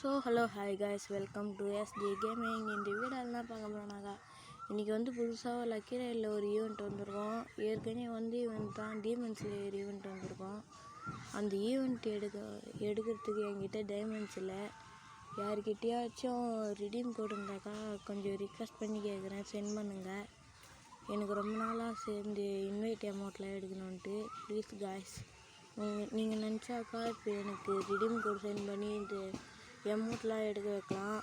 Hello hi guys, welcome to SD gaming. இந்த வீடியோவில் என்ன பார்க்க போகிறோம்னாக்கா, இன்றைக்கி புதுசாக லக்கி ரைடில் ஒரு ஈவெண்ட் வந்திருக்கோம். ஏற்கனவே ஈவெண்ட் தான் டீமன் ஸ்லேயர் ஈவெண்ட் வந்திருக்கோம். அந்த ஈவெண்ட் எடுக்கிறதுக்கு என்கிட்ட டைமண்ட்ஸ் இல்லை. யார்கிட்டயாச்சும் ரிடீம் கோட் இருந்தாக்கா கொஞ்சம் ரிக்வெஸ்ட் பண்ணி கேட்குறேன், சென்ட் பண்ணுங்கள். எனக்கு ரொம்ப நாளாக சேர்ந்து இன்வைட் அமௌண்ட்லாம் எடுக்கணுன்ட்டு. ப்ளீஸ் காய்ஸ், நீங்கள் நினச்சாக்கா இப்போ எனக்கு ரிடீம் கோட் சென்ட் பண்ணி இந்த அமௌண்ட்லாம் எடுக்க வைக்கலாம்.